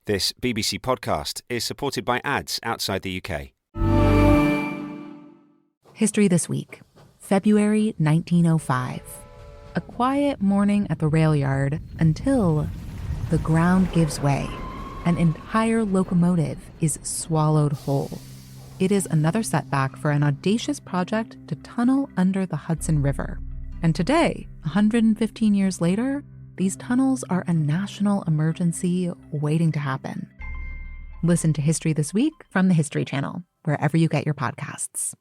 This BBC podcast is supported by ads outside the UK. History This Week, February 1905. A quiet morning at the rail yard until the ground gives way. An entire locomotive is swallowed whole. It is another setback for an audacious project to tunnel under the Hudson River. And today, 115 years later, these tunnels are a national emergency waiting to happen. Listen to History This Week from the History Channel, wherever you get your podcasts.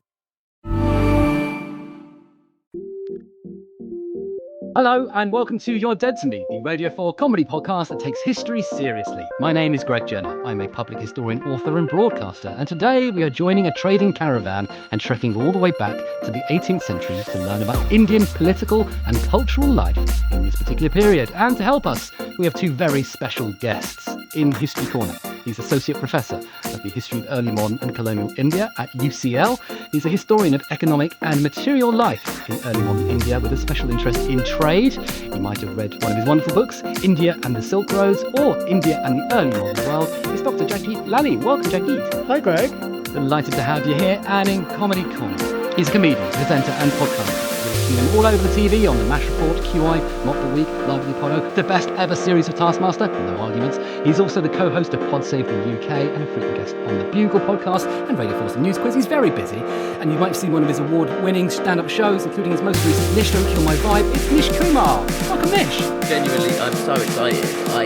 Hello and welcome to You're Dead to Me, the Radio 4 comedy podcast that takes history seriously. My name is Greg Jenner. I'm a public historian, author and broadcaster, and today we are joining a trading caravan and trekking all the way back to the 18th century to learn about Indian political and cultural life in this particular period. And to help us, we have two very special guests in History Corner. He's Associate Professor of the History of Early Modern and Colonial India at UCL. He's a historian of economic and material life in early modern India with a special interest in trade. You might have read one of his wonderful books, India and the Silk Roads, or India and the Early Modern World. It's Dr Jagjeet Lally. Welcome, Jagjeet. Hi, Greg. Delighted to have you here. And in Comedy Corner, he's a comedian, presenter and podcaster. You've seen him all over the TV on The MASH Report, QI, Mock the Week, Live with the Apollo, the best ever series of Taskmaster, no arguments. He's also the co-host of Pod Save the UK and a frequent guest on the Bugle podcast and Radio 4's News Quiz. He's very busy, and you might have seen one of his award-winning stand-up shows, including his most recent Nish Don't Kill My Vibe. It's Nish Kumar. Welcome, Nish. Genuinely, I'm so excited. I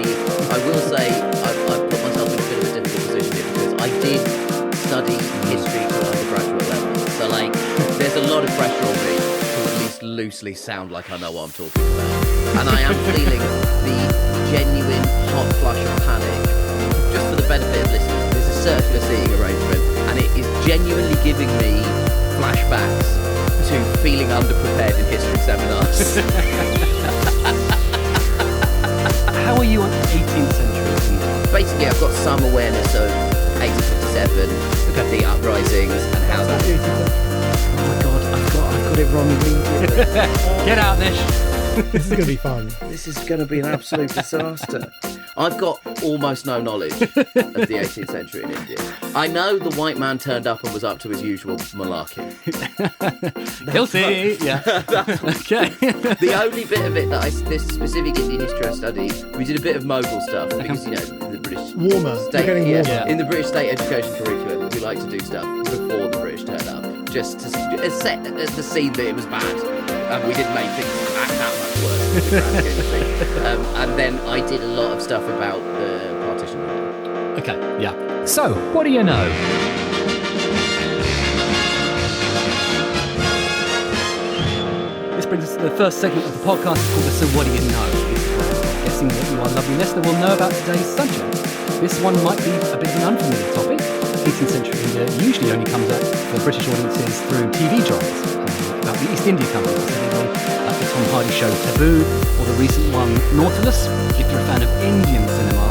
will say I've put myself in a bit of a difficult position here because I did study history to an undergraduate level. So, there's a lot of pressure on me to at least loosely sound like I know what I'm talking about. And I am feeling the genuine hot flush of panic. Just for the benefit of listeners, there's a circular seating arrangement and it is genuinely giving me flashbacks to feeling underprepared in history seminars. How are you on 18th century? Basically, I've got some awareness of 1857, the uprisings, and how that... Oh my God, I've got it wrong immediately. Get out, Nish. This is going to be fun. This is going to be an absolute disaster. I've got almost no knowledge of the 18th century in India. I know the white man turned up and was up to his usual malarkey. Guilty. Yeah. Okay. The only bit of it that this specific Indian history I studied, we did a bit of Mughal stuff because, the British... Warmer. In the British state education curriculum, we like to do stuff before the British turned up, just to set the scene that it was bad. And we didn't make things act that much worse in the grand scheme of things. And then I did a lot of stuff about the partition. Okay, yeah. So, what do you know? This brings us to the first segment of the podcast called the So What Do You Know? Guessing what you, our lovely listener, will know about today's subject. This one might be a bit of an unfamiliar topic. 18th century India usually only comes up for British audiences through TV dramas about the East India Company, like the Tom Hardy show Taboo, or the recent one Nautilus. If you're a fan of Indian cinema,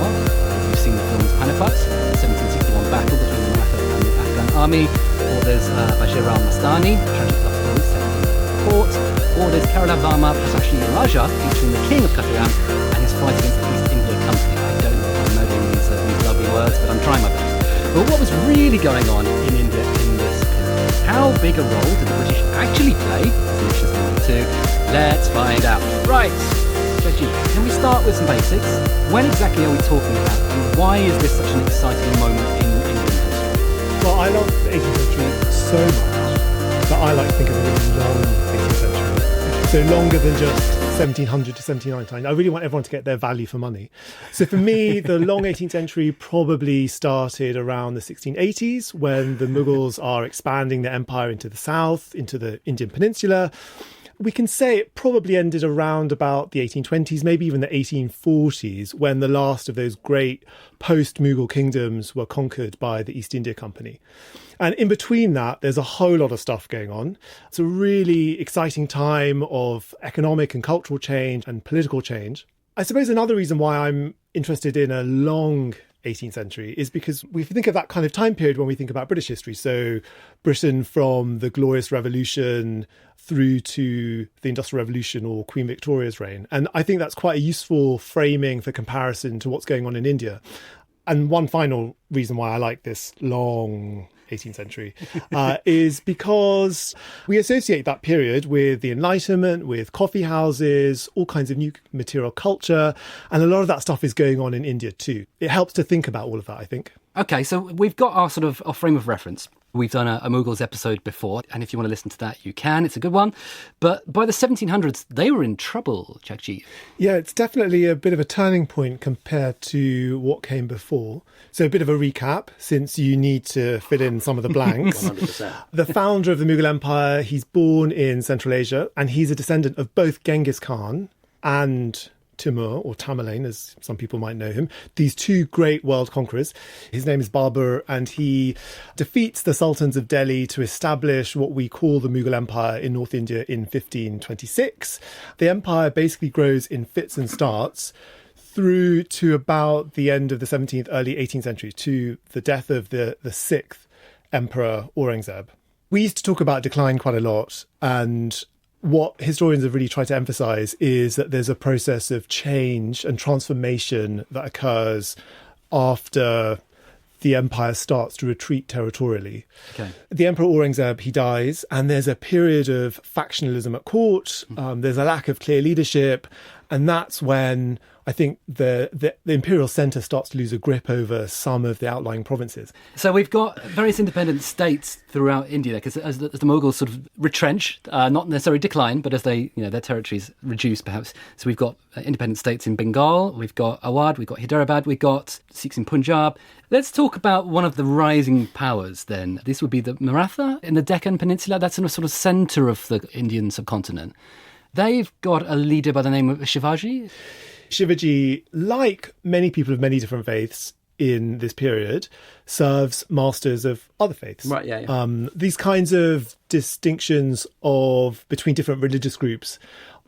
you've seen the films Panipat, the 1761 battle between the Marathas and the Afghan army, or there's Bashir al-Mastani, a tragic love story set in the court, or there's Kerala Varma Prasashi Raja, featuring the king of Kathiram and his fight against the East India Company. I don't know if I'm murdering these lovely words, but I'm trying my best. But what was really going on in India in this period? How big a role did the British actually play? Solutions number 2. Let's find out. Right, Jagjeet, can we start with some basics? When exactly are we talking about, and why is this such an exciting moment in Indian history? Well, I love the 18th century so much that I like to think of a really long 18th century. So longer than just 1700 to 1799. I really want everyone to get their value for money. So for me, the long 18th century probably started around the 1680s when the Mughals are expanding their empire into the south, into the Indian peninsula. We can say it probably ended around about the 1820s, maybe even the 1840s, when the last of those great post-Mughal kingdoms were conquered by the East India Company. And in between that, there's a whole lot of stuff going on. It's a really exciting time of economic and cultural change and political change. I suppose another reason why I'm interested in a long 18th century is because we think of that kind of time period when we think about British history. So Britain from the Glorious Revolution through to the Industrial Revolution or Queen Victoria's reign. And I think that's quite a useful framing for comparison to what's going on in India. And one final reason why I like this long 18th century is because we associate that period with the Enlightenment, with coffee houses, all kinds of new material culture. And a lot of that stuff is going on in India too. It helps to think about all of that, I think. Okay, so we've got our sort of our frame of reference. We've done a Mughals episode before, and if you want to listen to that, you can. It's a good one. But by the 1700s, they were in trouble, Jagjeet. Yeah, it's definitely a bit of a turning point compared to what came before. So a bit of a recap, since you need to fill in some of the blanks. 100%. The founder of the Mughal Empire, he's born in Central Asia, and he's a descendant of both Genghis Khan and Timur, or Tamerlane, as some people might know him, these two great world conquerors. His name is Babur, and he defeats the sultans of Delhi to establish what we call the Mughal Empire in North India in 1526. The empire basically grows in fits and starts through to about the end of the 17th, early 18th century, to the death of the sixth emperor, Aurangzeb. We used to talk about decline quite a lot, and what historians have really tried to emphasize is that there's a process of change and transformation that occurs after the empire starts to retreat territorially. Okay. The Emperor Aurangzeb, he dies, and there's a period of factionalism at court. There's a lack of clear leadership, and that's when I think the imperial centre starts to lose a grip over some of the outlying provinces. So we've got various independent states throughout India, because as the Mughals sort of retrench, not necessarily decline, but as they, their territories reduce, perhaps. So we've got independent states in Bengal, we've got Awadh, we've got Hyderabad, we've got Sikhs in Punjab. Let's talk about one of the rising powers then. This would be the Maratha in the Deccan Peninsula. That's in a sort of centre of the Indian subcontinent. They've got a leader by the name of Shivaji. Shivaji, like many people of many different faiths in this period, serves masters of other faiths. Right, yeah. These kinds of distinctions between different religious groups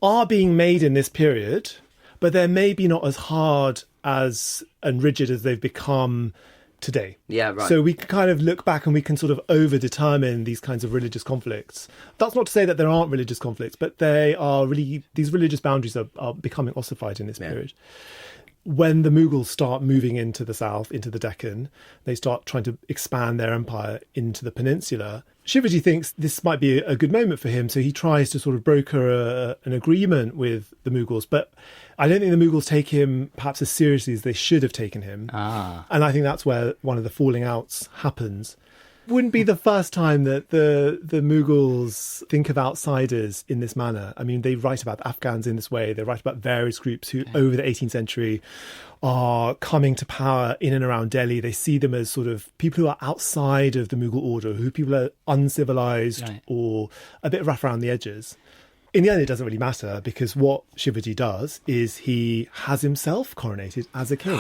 are being made in this period, but they're maybe not as hard and rigid as they've become today. Yeah, right. So we can kind of look back and we can sort of over-determine these kinds of religious conflicts. That's not to say that there aren't religious conflicts, but these religious boundaries are becoming ossified in this period. When the Mughals start moving into the south, into the Deccan, they start trying to expand their empire into the peninsula. Shivaji thinks this might be a good moment for him, so he tries to sort of broker an agreement with the Mughals. But I don't think the Mughals take him perhaps as seriously as they should have taken him. And I think that's where one of the falling outs happens. Wouldn't be the first time that the Mughals think of outsiders in this manner. I mean, they write about the Afghans in this way. They write about various groups who, over the 18th century, are coming to power in and around Delhi. They see them as sort of people who are outside of the Mughal order, who people are uncivilized or a bit rough around the edges. In the end, it doesn't really matter, because what Shivaji does is he has himself coronated as a king.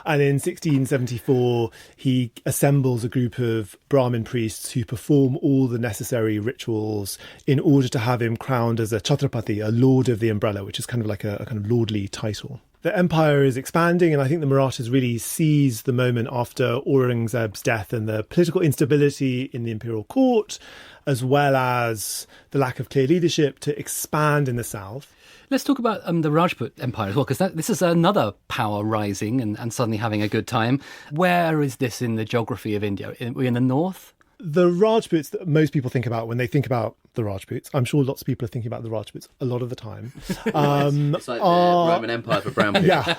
And in 1674, he assembles a group of Brahmin priests who perform all the necessary rituals in order to have him crowned as a Chhatrapati, a lord of the umbrella, which is kind of like a kind of lordly title. The empire is expanding, and I think the Marathas really seize the moment after Aurangzeb's death and the political instability in the imperial court, as well as the lack of clear leadership, to expand in the south. Let's talk about the Rajput Empire as well, because this is another power rising and suddenly having a good time. Where is this in the geography of India? Are we in the north? The Rajputs that most people think about when they think about the Rajputs, I'm sure lots of people are thinking about the Rajputs a lot of the time. It's like the Roman Empire for brown people. Yeah.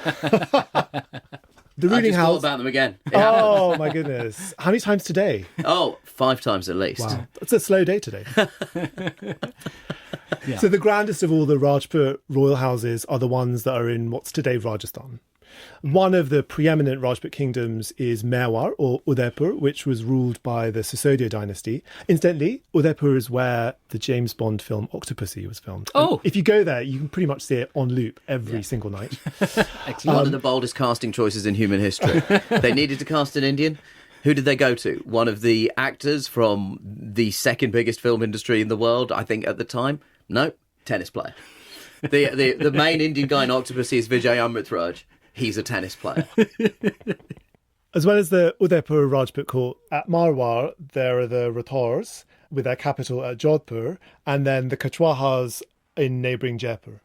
The ruling I just house. thought about them again. Oh my goodness! How many times today? 5 times at least. Wow, it's a slow day today. Yeah. So the grandest of all the Rajput royal houses are the ones that are in what's today Rajasthan. One of the preeminent Rajput kingdoms is Mewar, or Udaipur, which was ruled by the Sisodia dynasty. Incidentally, Udaipur is where the James Bond film Octopussy was filmed. Oh! And if you go there, you can pretty much see it on loop every single night. Excellent. One of the boldest casting choices in human history. They needed to cast an Indian. Who did they go to? One of the actors from the second biggest film industry in the world, I think, at the time? No, tennis player. The main Indian guy in Octopussy is Vijay Amritraj. He's a tennis player. As well as the Udaipur Rajput court, at Marwar, there are the Rathors, with their capital at Jodhpur, and then the Kachwahas in neighbouring Jaipur.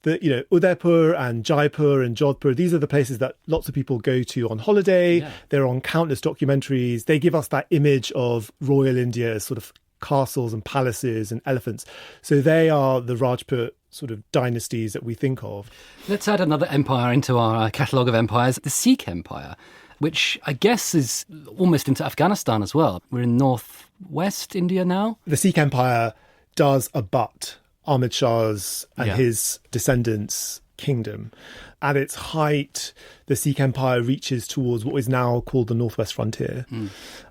But, Udaipur and Jaipur and Jodhpur, these are the places that lots of people go to on holiday. Yeah. They're on countless documentaries. They give us that image of royal India as sort of castles and palaces and elephants. So they are the Rajput sort of dynasties that we think of. Let's add another empire into our catalogue of empires, the Sikh Empire, which I guess is almost into Afghanistan as well. We're in northwest India now. The Sikh Empire does abut Ahmad Shah's and his descendants' kingdom. At its height, the Sikh Empire reaches towards what is now called the Northwest Frontier.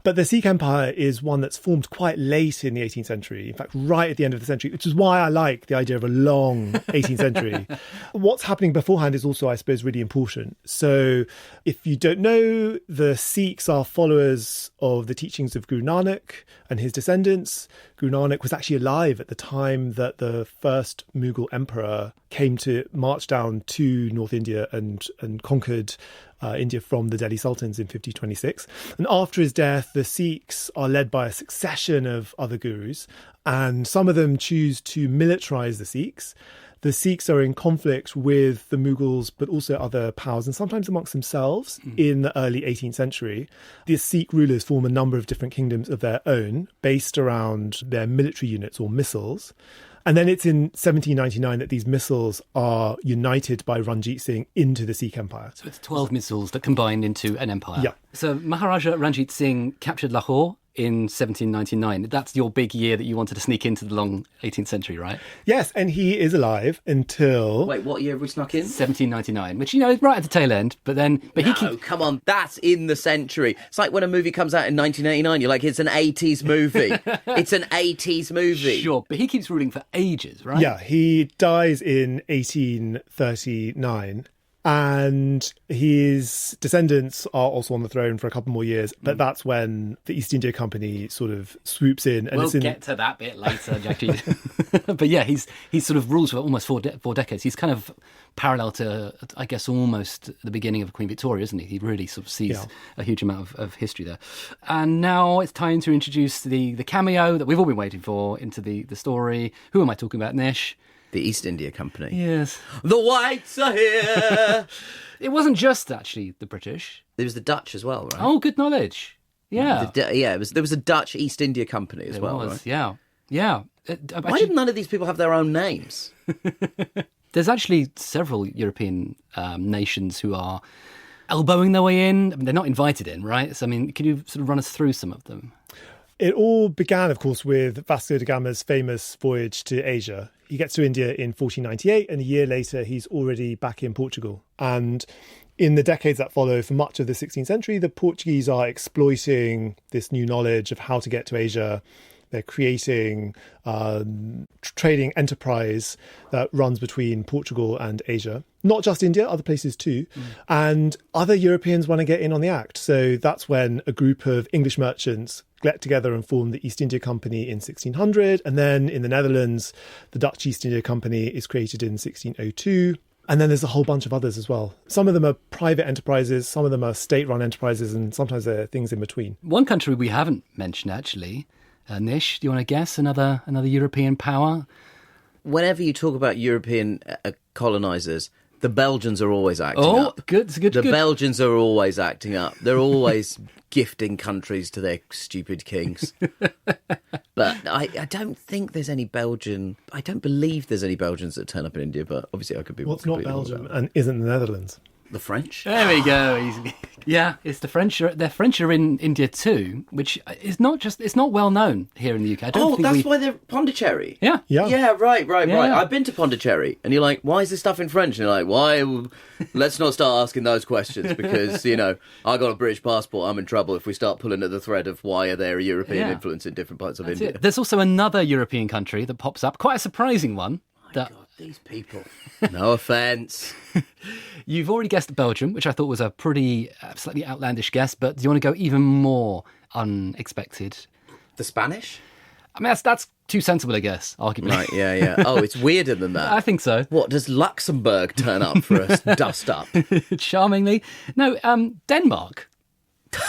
But the Sikh Empire is one that's formed quite late in the 18th century, in fact, right at the end of the century, which is why I like the idea of a long 18th century. What's happening beforehand is also, I suppose, really important. So if you don't know, the Sikhs are followers of the teachings of Guru Nanak and his descendants. Guru Nanak was actually alive at the time that the first Mughal emperor came to march down to North India and conquered India from the Delhi Sultans in 1526. And after his death, the Sikhs are led by a succession of other gurus, and some of them choose to militarize the Sikhs. The Sikhs are in conflict with the Mughals, but also other powers, and sometimes amongst themselves in the early 18th century. The Sikh rulers form a number of different kingdoms of their own, based around their military units or misls. And then it's in 1799 that these misls are united by Ranjit Singh into the Sikh Empire. So it's 12 misls that combined into an empire. Yeah. So Maharaja Ranjit Singh captured Lahore in 1799. That's your big year that you wanted to sneak into the long 18th century, right? Yes, and he is alive until... Wait, what year have we snuck in? 1799, which, is right at the tail end. But he keeps... come on, that's in the century. It's like when a movie comes out in 1989, you're like, it's an 80s movie. It's an 80s movie. Sure, but he keeps ruling for ages, right? Yeah, he dies in 1839. And his descendants are also on the throne for a couple more years. But that's when the East India Company sort of swoops in. And We'll get to that bit later, Jagjeet. But yeah, he's sort of rules for almost four decades. He's kind of parallel to, I guess, almost the beginning of Queen Victoria, isn't he? He really sort of sees a huge amount of history there. And now it's time to introduce the cameo that we've all been waiting for into the story. Who am I talking about, Nish? The East India Company. Yes. The whites are here! It wasn't just, actually, the British. There was the Dutch as well, right? Oh, good knowledge. Yeah. There was a Dutch East India Company as well, was, right? Yeah. Yeah. Why did none of these people have their own names? There's actually several European nations who are elbowing their way in. I mean, they're not invited in, right? So, can you sort of run us through some of them? It all began, of course, with Vasco da Gama's famous voyage to Asia. He gets to India in 1498, and a year later, he's already back in Portugal. And in the decades that follow, for much of the 16th century, the Portuguese are exploiting this new knowledge of how to get to Asia. They're creating trading enterprise that runs between Portugal and Asia. Not just India, other places too. And other Europeans want to get in on the act. So that's when a group of English merchants get together and form the East India Company in 1600. And then in the Netherlands, the Dutch East India Company is created in 1602. And then there's a whole bunch of others as well. Some of them are private enterprises, some of them are state-run enterprises, and sometimes there are things in between. One country we haven't mentioned, actually, Nish, do you want to guess another European power? Whenever you talk about European colonisers, the Belgians are always acting up. Good. The Belgians are always acting up. They're always gifting countries to their stupid kings. But I don't think there's any Belgian... I don't believe there's any Belgians that turn up in India, but obviously I could be... What's not Belgium and isn't the Netherlands? The French? There we go. Yeah, it's the French. The French are in India too, which is not just... It's not well known here in the UK. That's why they're Pondicherry. Yeah. Yeah, right. Yeah. I've been to Pondicherry, and you're like, why is this stuff in French? And you're like, why? Let's not start asking those questions, because, I got a British passport, I'm in trouble if we start pulling at the thread of why are there a European influence in different parts of India. There's also another European country that pops up, quite a surprising one. God, these people. No offence. You've already guessed Belgium, which I thought was a pretty slightly outlandish guess, but do you want to go even more unexpected? The Spanish? That's too sensible a guess, arguably. Right, yeah. Oh, it's weirder than that. I think so. What, does Luxembourg turn up for us? Dust up? Charmingly. No, Denmark. How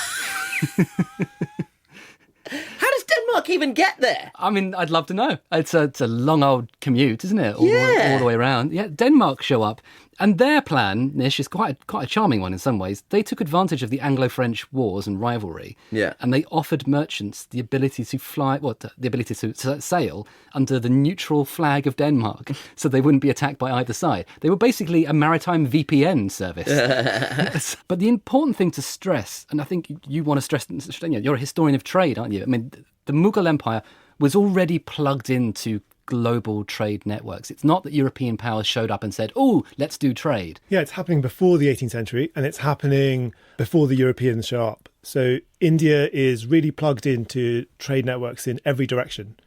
does Denmark even get there? I mean, I'd love to know. It's a long old commute, isn't it? All the way around. Yeah, Denmark show up. And their plan, Nish, is quite a charming one in some ways. They took advantage of the Anglo-French wars and rivalry. Yeah. And they offered merchants the ability to the ability to sail under the neutral flag of Denmark so they wouldn't be attacked by either side. They were basically a maritime VPN service. But the important thing to stress, and I think you want to stress, you're a historian of trade, aren't you? I mean, the Mughal Empire was already plugged into global trade networks. It's not that European powers showed up and said, oh, let's do trade. Yeah, it's happening before the 18th century and it's happening before the Europeans show up. So India is really plugged into trade networks in every direction.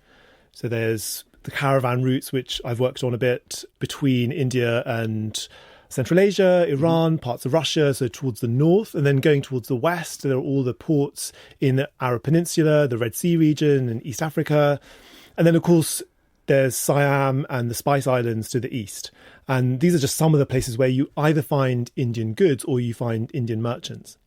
So there's the caravan routes, which I've worked on a bit, between India and Central Asia, Iran, parts of Russia, so towards the north, and then going towards the west, there are all the ports in the Arab Peninsula, the Red Sea region and East Africa. And then, of course, there's Siam and the Spice Islands to the east. And these are just some of the places where you either find Indian goods or you find Indian merchants.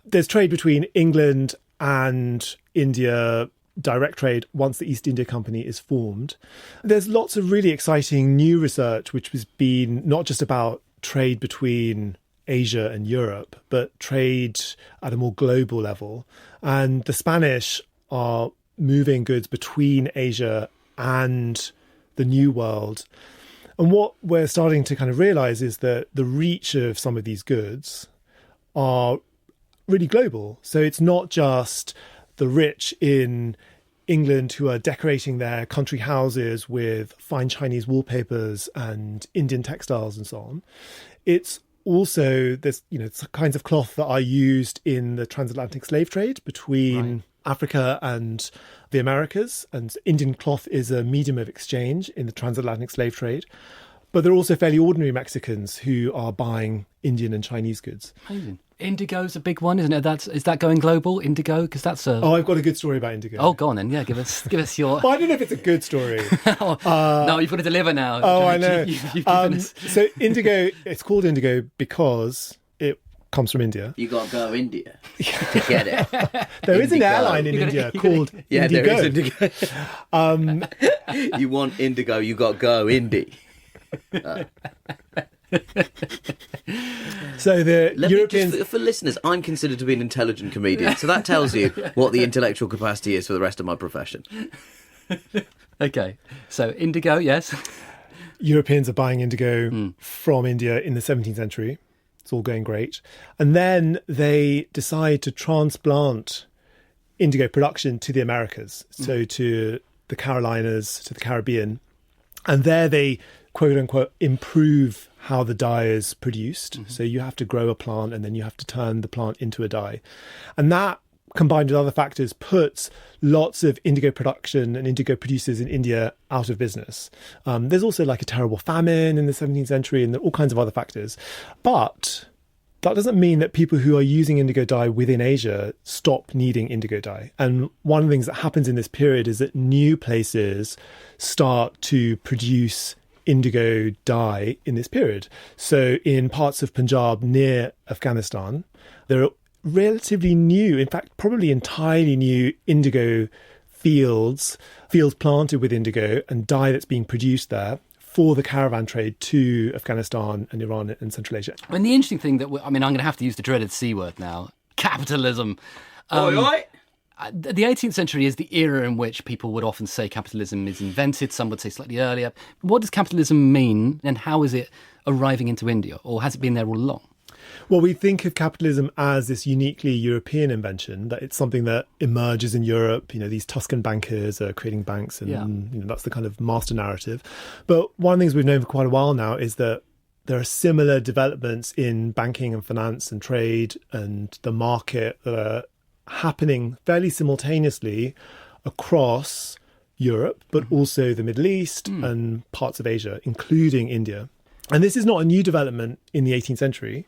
There's trade between England and India, direct trade, once the East India Company is formed. There's lots of really exciting new research, which has been not just about trade between Asia and Europe, but trade at a more global level. And the Spanish are moving goods between Asia and the New World. And what we're starting to kind of realize is that the reach of some of these goods are really global. So it's not just the rich in England who are decorating their country houses with fine Chinese wallpapers and Indian textiles and so on. It's also this, kinds of cloth that are used in the transatlantic slave trade between Africa and the Americas. And Indian cloth is a medium of exchange in the transatlantic slave trade. But there are also fairly ordinary Mexicans who are buying Indian and Chinese goods. Amazing. Indigo's a big one, isn't it? Is that going global, indigo? Because that's a... Oh, I've got a good story about indigo. Oh, go on then. Yeah, give us your... Well, I don't know if it's a good story. No, you've got to deliver now. Oh, I know. You've given us... So indigo, it's called indigo because it comes from India. You got to go India to get it. There is an airline in India called Indigo. There is Indigo. You want indigo, you got to go Indy. So the Europeans... for listeners, I'm considered to be an intelligent comedian, so that tells you what the intellectual capacity is for the rest of my profession. Okay, so indigo, yes. Europeans are buying indigo from India in the 17th century. It's all going great. And then they decide to transplant indigo production to the Americas, so to the Carolinas, to the Caribbean. And there they, quote unquote, improve how the dye is produced. So you have to grow a plant and then you have to turn the plant into a dye. And that, combined with other factors, puts lots of indigo production and indigo producers in India out of business. There's also like a terrible famine in the 17th century and all kinds of other factors. But that doesn't mean that people who are using indigo dye within Asia stop needing indigo dye. And one of the things that happens in this period is that new places start to produce indigo dye in this period. So in parts of Punjab near Afghanistan, there are relatively new, in fact, probably entirely new indigo fields planted with indigo and dye that's being produced there for the caravan trade to Afghanistan and Iran and Central Asia. And the interesting thing I'm going to have to use the dreaded C word now, capitalism. The 18th century is the era in which people would often say capitalism is invented. Some would say slightly earlier. What does capitalism mean and how is it arriving into India, or has it been there all along? Well, we think of capitalism as this uniquely European invention, that it's something that emerges in Europe. These Tuscan bankers are creating banks and that's the kind of master narrative. But one of the things we've known for quite a while now is that there are similar developments in banking and finance and trade and the market that are happening fairly simultaneously across Europe, but also the Middle East and parts of Asia, including India. And this is not a new development in the 18th century.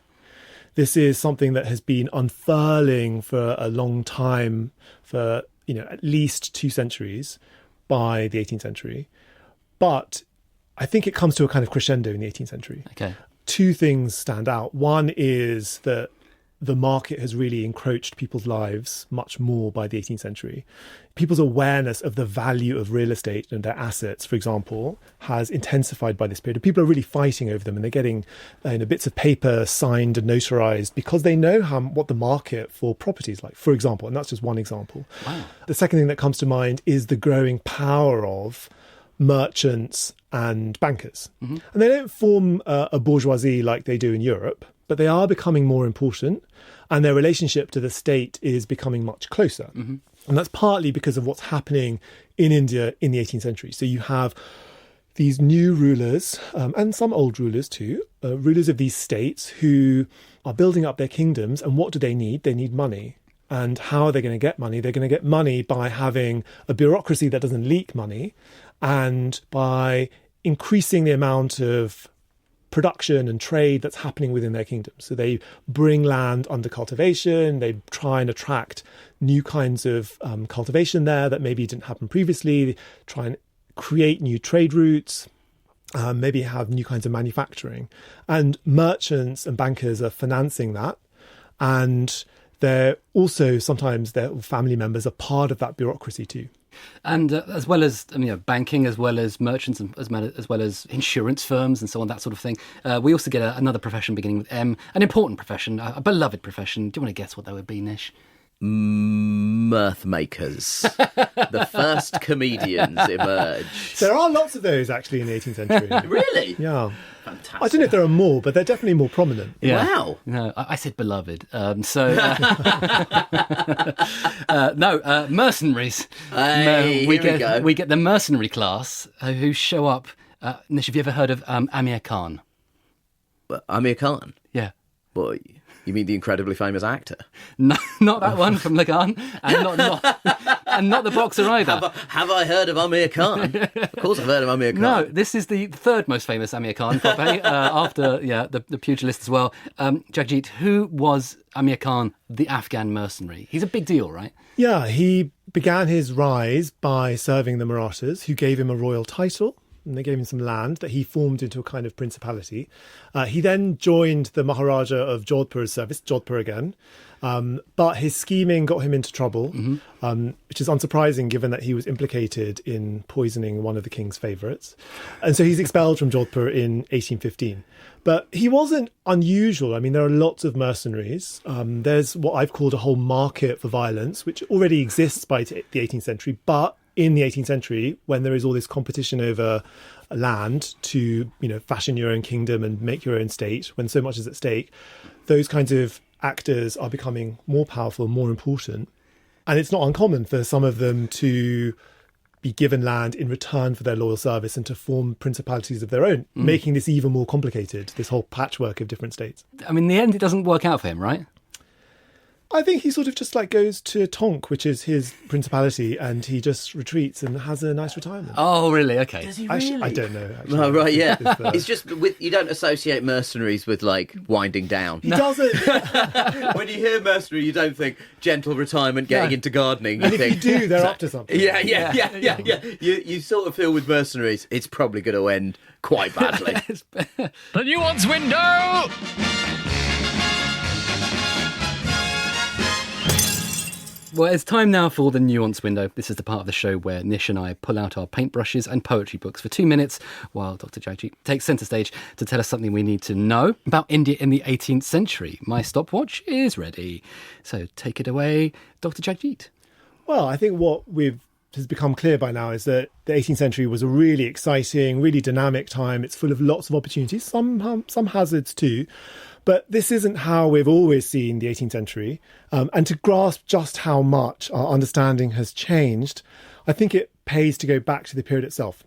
This is something that has been unfurling for a long time, for at least 2 centuries by the 18th century. But I think it comes to a kind of crescendo in the 18th century. Okay. 2 things stand out. One is that the market has really encroached people's lives much more by the 18th century. People's awareness of the value of real estate and their assets, for example, has intensified by this period. People are really fighting over them, and they're getting bits of paper signed and notarized because they know what the market for property is like, for example. And that's just one example. Wow. The second thing that comes to mind is the growing power of merchants and bankers. And they don't form a bourgeoisie like they do in Europe, but they are becoming more important, and their relationship to the state is becoming much closer. And that's partly because of what's happening in India in the 18th century. So you have these new rulers, and some old rulers too, rulers of these states who are building up their kingdoms. And what do they need? They need money. And how are they going to get money? They're going to get money by having a bureaucracy that doesn't leak money, and by increasing the amount of production and trade that's happening within their kingdom. So they bring land under cultivation, they try and attract new kinds of cultivation there that maybe didn't happen previously, they try and create new trade routes, maybe have new kinds of manufacturing. And merchants and bankers are financing that, and they're also, sometimes their family members are part of that bureaucracy too. And as well as banking, as well as merchants, and as well as insurance firms and so on, that sort of thing, we also get another profession beginning with M, an important profession, a beloved profession. Do you want to guess what that would be, Nish? Mirth makers. The first comedians emerge. There are lots of those actually in the 18th century. Really? Yeah. Fantastic. I don't know if there are more, but they're definitely more prominent. Yeah. Wow. No, I said beloved. Mercenaries. Hey, we here we go. We get the mercenary class who show up. Nish, have you ever heard of Amir Khan? Amir Khan? Yeah. Boy, you mean the incredibly famous actor? No, not that one from Lagan, and not the boxer either. Have I heard of Amir Khan? Of course I've heard of Amir Khan. No, this is the third most famous Amir Khan, probably, after the pugilist as well. Jagjeet, who was Amir Khan, the Afghan mercenary? He's a big deal, right? Yeah, he began his rise by serving the Marathas, who gave him a royal title, and they gave him some land that he formed into a kind of principality. He then joined the Maharaja of Jodhpur's service, Jodhpur again, but his scheming got him into trouble, which is unsurprising given that he was implicated in poisoning one of the king's favourites. And so he's expelled from Jodhpur in 1815. But he wasn't unusual. I mean, there are lots of mercenaries. There's what I've called a whole market for violence, which already exists by the 18th century, but in the 18th century, when there is all this competition over land to, fashion your own kingdom and make your own state, when so much is at stake, those kinds of actors are becoming more powerful, more important. And it's not uncommon for some of them to be given land in return for their loyal service and to form principalities of their own, making this even more complicated, this whole patchwork of different states. I mean, in the end, it doesn't work out for him, right? I think he sort of just goes to Tonk, which is his principality, and he just retreats and has a nice retirement. Oh, really? Okay. Does he I really? don't know, actually. Oh, right, yeah. It's It's just, you don't associate mercenaries with, winding down. He doesn't. When you hear mercenary, you don't think gentle retirement, getting into gardening. You And if you think, do, they're up to something. Yeah. You sort of feel with mercenaries, it's probably going to end quite badly. The nuance window! Well, it's time now for the nuance window. This is the part of the show where Nish and I pull out our paintbrushes and poetry books for 2 minutes while Dr Jagjeet takes centre stage to tell us something we need to know about India in the 18th century. My stopwatch is ready. So take it away, Dr Jagjeet. Well, I think what has become clear by now is that the 18th century was a really exciting, really dynamic time. It's full of lots of opportunities, some hazards too. But this isn't how we've always seen the 18th century. And to grasp just how much our understanding has changed, I think it pays to go back to the period itself.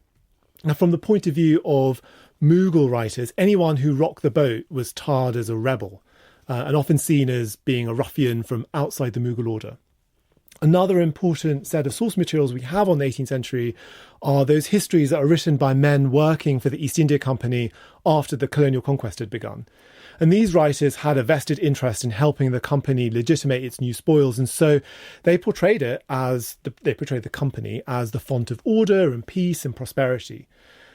Now, from the point of view of Mughal writers, anyone who rocked the boat was tarred as a rebel, and often seen as being a ruffian from outside the Mughal order. Another important set of source materials we have on the 18th century are those histories that are written by men working for the East India Company after the colonial conquest had begun. And these writers had a vested interest in helping the company legitimate its new spoils. And so they portrayed the company as the font of order and peace and prosperity.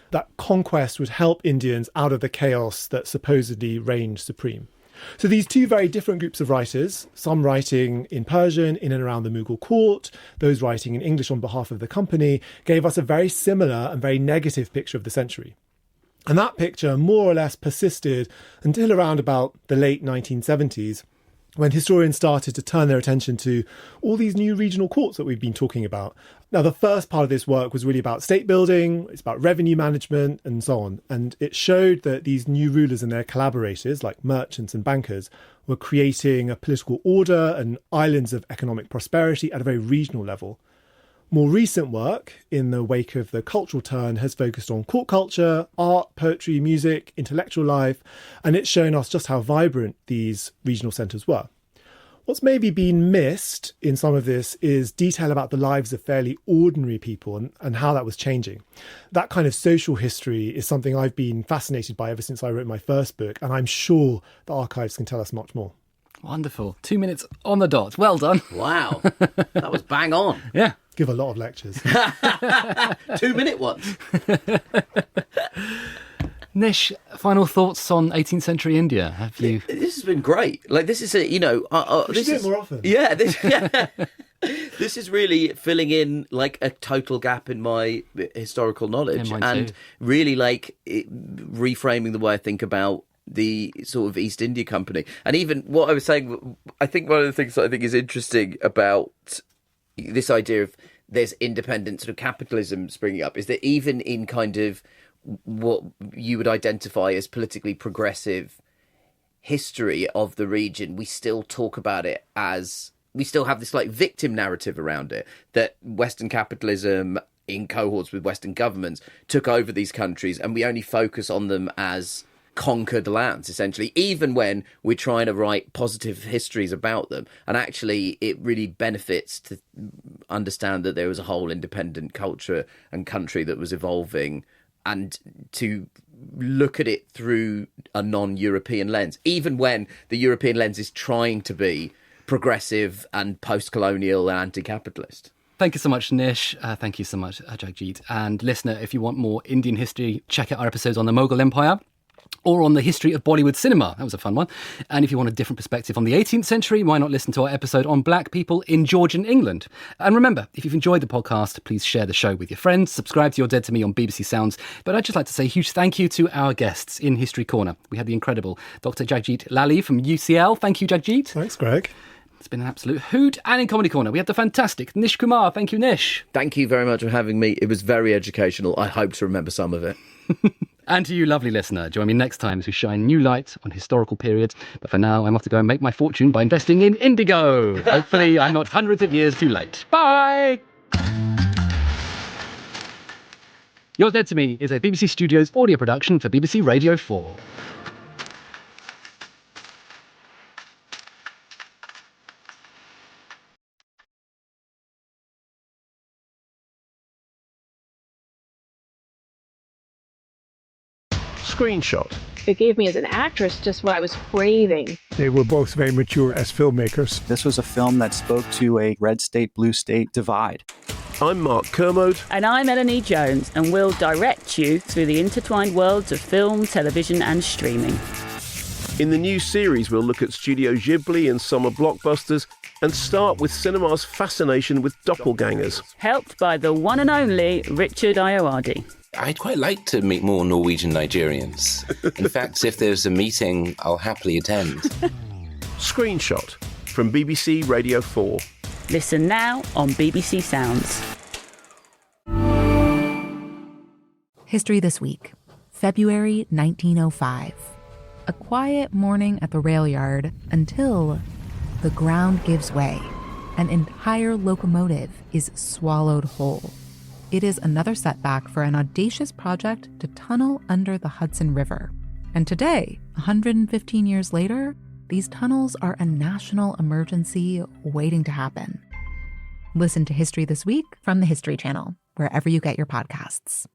That conquest would help Indians out of the chaos that supposedly reigned supreme. So these two very different groups of writers, some writing in Persian in and around the Mughal court, those writing in English on behalf of the company, gave us a very similar and very negative picture of the century. And that picture more or less persisted until around about the late 1970s, when historians started to turn their attention to all these new regional courts that we've been talking about. Now, the first part of this work was really about state building, it's about revenue management and so on. And it showed that these new rulers and their collaborators, like merchants and bankers, were creating a political order and islands of economic prosperity at a very regional level. More recent work, in the wake of the cultural turn, has focused on court culture, art, poetry, music, intellectual life, and it's shown us just how vibrant these regional centres were. What's maybe been missed in some of this is detail about the lives of fairly ordinary people and how that was changing. That kind of social history is something I've been fascinated by ever since I wrote my first book, and I'm sure the archives can tell us much more. Wonderful. 2 minutes on the dot. Well done. Wow. That was bang on. Yeah. Give a lot of lectures. 2-minute ones. Nish, final thoughts on 18th century India? Have you? This has been great. Like, this is We should do it more often. Yeah, this is really filling in like a total gap in my historical knowledge, and really like reframing the way I think about the sort of East India Company. And even what I was saying, I think one of the things that I think is interesting about this idea of there's independent sort of capitalism springing up is that even in kind of what you would identify as politically progressive history of the region, we still talk about it as, we still have this like victim narrative around it, that Western capitalism in cohorts with Western governments took over these countries, and we only focus on them as conquered lands, essentially, even when we're trying to write positive histories about them. And actually, it really benefits to understand that there was a whole independent culture and country that was evolving, and to look at it through a non-European lens, even when the European lens is trying to be progressive and post-colonial and anti-capitalist. Thank you so much, Nish. Thank you so much, Jagjeet. And listener, if you want more Indian history, check out our episodes on the Mughal Empire, or on the history of Bollywood cinema. That was a fun one. And if you want a different perspective on the 18th century, why not listen to our episode on black people in Georgian England? And remember, if you've enjoyed the podcast, please share the show with your friends, subscribe to You're Dead to Me on BBC Sounds. But I'd just like to say a huge thank you to our guests in History Corner. We had the incredible Dr Jagjeet Lally from UCL. Thank you, Jagjeet. Thanks, Greg. It's been an absolute hoot. And in Comedy Corner, we had the fantastic Nish Kumar. Thank you, Nish. Thank you very much for having me. It was very educational. I hope to remember some of it. And to you, lovely listener, join me next time as we shine new light on historical periods. But for now, I'm off to go and make my fortune by investing in indigo. Hopefully, I'm not hundreds of years too late. Bye! You're Dead to Me is a BBC Studios audio production for BBC Radio 4. Screenshot. It gave me as an actress just what I was craving. They were both very mature as filmmakers. This was a film that spoke to a red state, blue state divide. I'm Mark Kermode. And I'm Melanie Jones, and we'll direct you through the intertwined worlds of film, television and streaming. In the new series, we'll look at Studio Ghibli and summer blockbusters and start with cinema's fascination with doppelgangers. Helped by the one and only Richard Ayoade. I'd quite like to meet more Norwegian Nigerians. In fact, if there's a meeting, I'll happily attend. Screenshot from BBC Radio 4. Listen now on BBC Sounds. History This Week, February 1905. A quiet morning at the rail yard until the ground gives way. An entire locomotive is swallowed whole. It is another setback for an audacious project to tunnel under the Hudson River. And today, 115 years later, these tunnels are a national emergency waiting to happen. Listen to History This Week from the History Channel, wherever you get your podcasts.